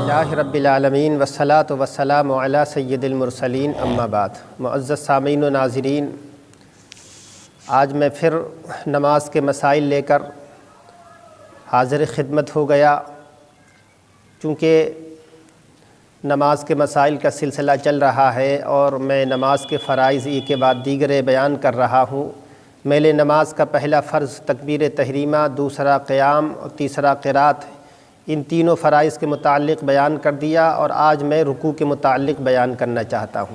الحمدللہ رب العالمین والصلاة والسلام علی سید المرسلین اما بعد۔ معزز سامعین و ناظرین، آج میں پھر نماز کے مسائل لے کر حاضر خدمت ہو گیا۔ چونکہ نماز کے مسائل کا سلسلہ چل رہا ہے اور میں نماز کے فرائض ایک کے بعد دیگرے بیان کر رہا ہوں۔ میل نماز کا پہلا فرض تکبیر تحریمہ، دوسرا قیام اور تیسرا قرات، ان تینوں فرائض کے متعلق بیان کر دیا، اور آج میں رکوع کے متعلق بیان کرنا چاہتا ہوں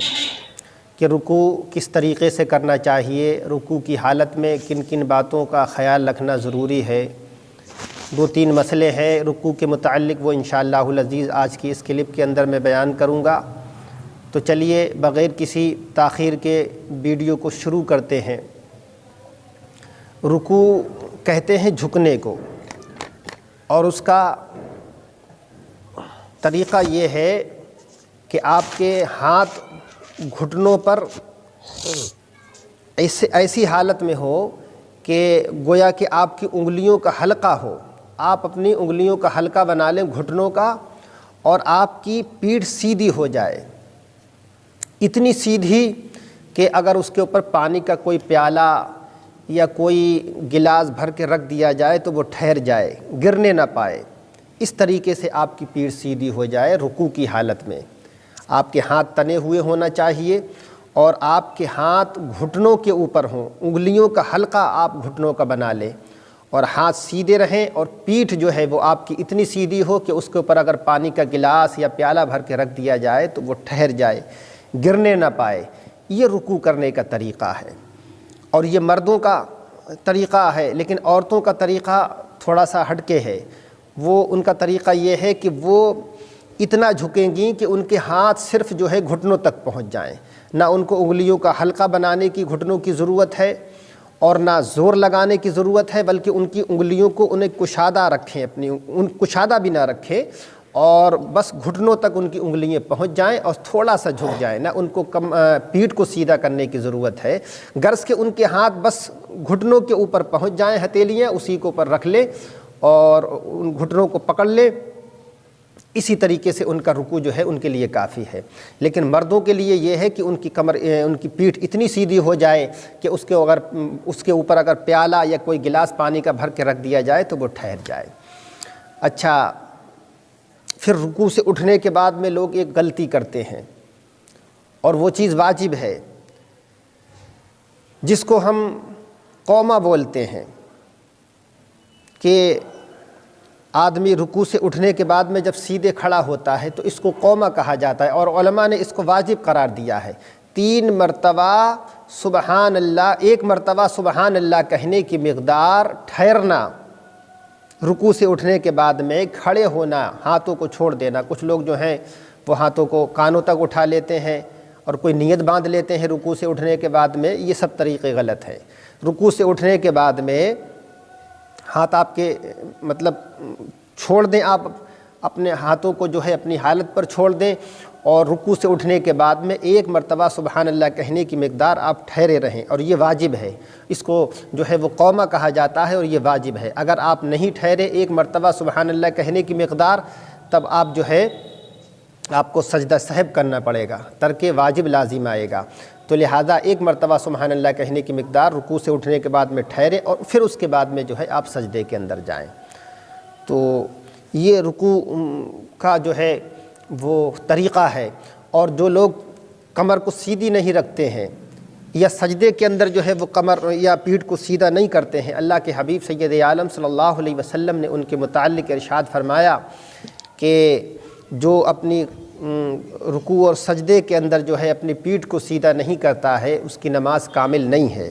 کہ رکوع کس طریقے سے کرنا چاہیے، رکوع کی حالت میں کن کن باتوں کا خیال رکھنا ضروری ہے۔ دو تین مسئلے ہیں رکوع کے متعلق، وہ انشاءاللہ العزیز آج کی اس کلپ کے اندر میں بیان کروں گا۔ تو چلیے بغیر کسی تاخیر کے ویڈیو کو شروع کرتے ہیں۔ رکوع کہتے ہیں جھکنے کو، اور اس کا طریقہ یہ ہے کہ آپ کے ہاتھ گھٹنوں پر ایسی حالت میں ہو کہ گویا کہ آپ کی انگلیوں کا حلقہ ہو۔ آپ اپنی انگلیوں کا حلقہ بنا لیں گھٹنوں کا، اور آپ کی پیٹھ سیدھی ہو جائے، اتنی سیدھی کہ اگر اس کے اوپر پانی کا کوئی پیالہ یا کوئی گلاس بھر کے رکھ دیا جائے تو وہ ٹھہر جائے، گرنے نہ پائے۔ اس طریقے سے آپ کی پیٹھ سیدھی ہو جائے رکوع کی حالت میں۔ آپ کے ہاتھ تنے ہوئے ہونا چاہیے، اور آپ کے ہاتھ گھٹنوں کے اوپر ہوں، انگلیوں کا حلقہ آپ گھٹنوں کا بنا لیں، اور ہاتھ سیدھے رہیں، اور پیٹھ جو ہے وہ آپ کی اتنی سیدھی ہو کہ اس کے اوپر اگر پانی کا گلاس یا پیالہ بھر کے رکھ دیا جائے تو وہ ٹھہر جائے، گرنے نہ پائے۔ یہ رکوع کرنے کا طریقہ ہے، اور یہ مردوں کا طریقہ ہے، لیکن عورتوں کا طریقہ تھوڑا سا ہٹ کے ہے۔ وہ ان کا طریقہ یہ ہے کہ وہ اتنا جھکیں گی کہ ان کے ہاتھ صرف جو ہے گھٹنوں تک پہنچ جائیں، نہ ان کو انگلیوں کا حلقہ بنانے کی گھٹنوں کی ضرورت ہے، اور نہ زور لگانے کی ضرورت ہے، بلکہ ان کی انگلیوں کو انہیں کشادہ رکھیں، کشادہ بھی نہ رکھیں، اور بس گھٹنوں تک ان کی انگلیاں پہنچ جائیں اور تھوڑا سا جھک جائیں۔ نہ ان کو پیٹھ کو سیدھا کرنے کی ضرورت ہے، غرض کہ ان کے ہاتھ بس گھٹنوں کے اوپر پہنچ جائیں، ہتھیلیاں اسی کے اوپر رکھ لیں اور ان گھٹنوں کو پکڑ لیں۔ اسی طریقے سے ان کا رکوع جو ہے ان کے لیے کافی ہے۔ لیکن مردوں کے لیے یہ ہے کہ ان کی پیٹھ اتنی سیدھی ہو جائے کہ اس کے اوپر اگر پیالہ یا کوئی گلاس پانی کا بھر کے رکھ دیا جائے تو وہ ٹھہر جائے۔ اچھا، پھر رکوع سے اٹھنے کے بعد میں لوگ ایک غلطی کرتے ہیں، اور وہ چیز واجب ہے، جس کو ہم قومہ بولتے ہیں، کہ آدمی رکوع سے اٹھنے کے بعد میں جب سیدھے کھڑا ہوتا ہے تو اس کو قومہ کہا جاتا ہے، اور علماء نے اس کو واجب قرار دیا ہے۔ 3 مرتبہ سبحان اللہ، 1 مرتبہ سبحان اللہ کہنے کی مقدار ٹھہرنا، رکوع سے اٹھنے کے بعد میں کھڑے ہونا، ہاتھوں کو چھوڑ دینا۔ کچھ لوگ جو ہیں وہ ہاتھوں کو کانوں تک اٹھا لیتے ہیں، اور کوئی نیت باندھ لیتے ہیں رکوع سے اٹھنے کے بعد میں، یہ سب طریقے غلط ہیں۔ رکوع سے اٹھنے کے بعد میں ہاتھ آپ کے چھوڑ دیں، آپ اپنے ہاتھوں کو جو ہے اپنی حالت پر چھوڑ دیں، اور رکوع سے اٹھنے کے بعد میں 1 مرتبہ سبحان اللہ کہنے کی مقدار آپ ٹھہرے رہیں، اور یہ واجب ہے۔ اس کو جو ہے وہ قومہ کہا جاتا ہے، اور یہ واجب ہے۔ اگر آپ نہیں ٹھہرے 1 مرتبہ سبحان اللہ کہنے کی مقدار، تب آپ جو ہے آپ کو سجدہ سہو کرنا پڑے گا، ترک واجب لازم آئے گا۔ تو لہٰذا 1 مرتبہ سبحان اللہ کہنے کی مقدار رکوع سے اٹھنے کے بعد میں ٹھہرے، اور پھر اس کے بعد میں جو ہے آپ سجدے کے اندر جائیں۔ تو یہ رکوع کا جو ہے وہ طریقہ ہے۔ اور جو لوگ کمر کو سیدھی نہیں رکھتے ہیں، یا سجدے کے اندر جو ہے وہ کمر یا پیٹھ کو سیدھا نہیں کرتے ہیں، اللہ کے حبیب سید عالم صلی اللہ علیہ وسلم نے ان کے متعلق ارشاد فرمایا کہ جو اپنی رکوع اور سجدے کے اندر جو ہے اپنی پیٹھ کو سیدھا نہیں کرتا ہے، اس کی نماز کامل نہیں ہے۔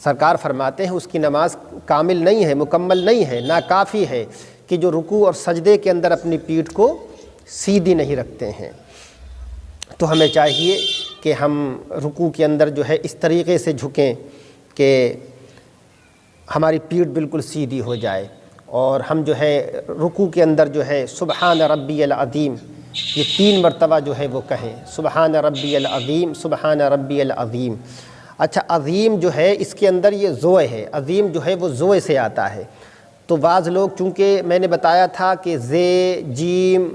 سرکار فرماتے ہیں اس کی نماز کامل نہیں ہے، مکمل نہیں ہے، ناکافی ہے، کہ جو رکوع اور سجدے کے اندر اپنی پیٹھ کو سیدھی نہیں رکھتے ہیں۔ تو ہمیں چاہیے کہ ہم رکوع کے اندر جو ہے اس طریقے سے جھکیں کہ ہماری پیٹھ بالکل سیدھی ہو جائے، اور ہم جو ہے رکوع کے اندر جو ہے سبحان ربی العظیم، یہ 3 مرتبہ جو ہے وہ کہیں، سبحان ربی العظیم، سبحان ربی العظیم۔ اچھا، عظیم جو ہے اس کے اندر یہ زوئے ہے، عظیم جو ہے وہ زوئے سے آتا ہے، تو بعض لوگ، چونکہ میں نے بتایا تھا کہ زے، جیم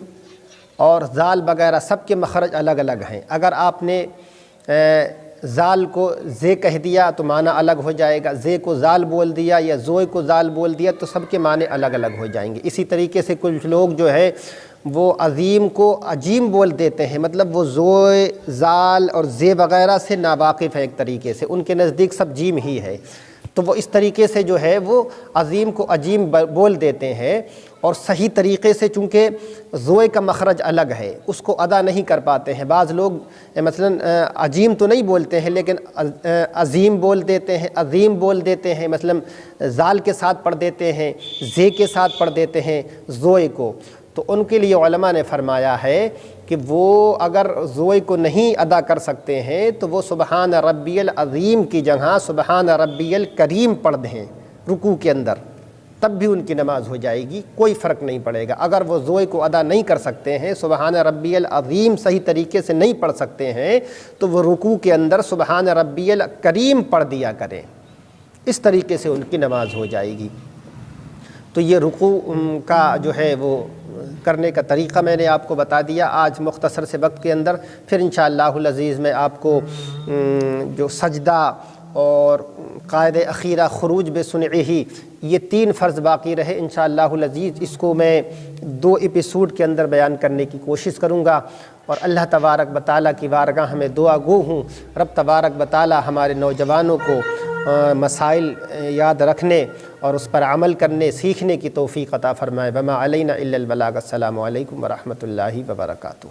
اور زال وغیرہ سب کے مخرج الگ الگ ہیں، اگر آپ نے زال کو زے کہہ دیا تو معنی الگ ہو جائے گا، زے کو زال بول دیا یا زوئے کو زال بول دیا تو سب کے معنی الگ الگ ہو جائیں گے۔ اسی طریقے سے کچھ لوگ جو ہے وہ عظیم کو عجیم بول دیتے ہیں، مطلب وہ زوئے، زال اور زے وغیرہ سے ناواقف ہے، ایک طریقے سے ان کے نزدیک سب جیم ہی ہے، تو وہ اس طریقے سے جو ہے وہ عظیم کو عجیم بول دیتے ہیں، اور صحیح طریقے سے چونکہ زوئے کا مخرج الگ ہے اس کو ادا نہیں کر پاتے ہیں۔ بعض لوگ مثلا عجیم تو نہیں بولتے ہیں لیکن عظیم بول دیتے ہیں، عظیم بول دیتے ہیں، مثلا زال کے ساتھ پڑھ دیتے ہیں، زے کے ساتھ پڑھ دیتے ہیں زوئے کو، تو ان کے لیے علماء نے فرمایا ہے کہ وہ اگر زوئے کو نہیں ادا کر سکتے ہیں تو وہ سبحان ربی العظیم کی جگہ سبحان ربی الکریم پڑھ دیں رکوع کے اندر، تب بھی ان کی نماز ہو جائے گی، کوئی فرق نہیں پڑے گا۔ اگر وہ زوئے کو ادا نہیں کر سکتے ہیں، سبحان ربی العظیم صحیح طریقے سے نہیں پڑھ سکتے ہیں، تو وہ رکوع کے اندر سبحان ربی الکریم پڑھ دیا کریں، اس طریقے سے ان کی نماز ہو جائے گی۔ تو یہ رکوع کا جو ہے وہ کرنے کا طریقہ میں نے آپ کو بتا دیا آج مختصر سے وقت کے اندر۔ پھر انشاءاللہ العزیز میں آپ کو جو سجدہ اور قاعدہ اخیرہ خروج بسنعہ، یہ 3 فرض باقی رہے، انشاءاللہ العزیز اس کو میں 2 ایپیسوڈ کے اندر بیان کرنے کی کوشش کروں گا، اور اللہ تبارک و تعالیٰ کی بارگاہ میں دعا گو ہوں رب تبارک و تعالیٰ ہمارے نوجوانوں کو مسائل یاد رکھنے اور اس پر عمل کرنے سیکھنے کی توفیق عطا فرمائے۔ وما علینا الا البلاغ۔ السلام علیکم ورحمۃ اللہ وبرکاتہ۔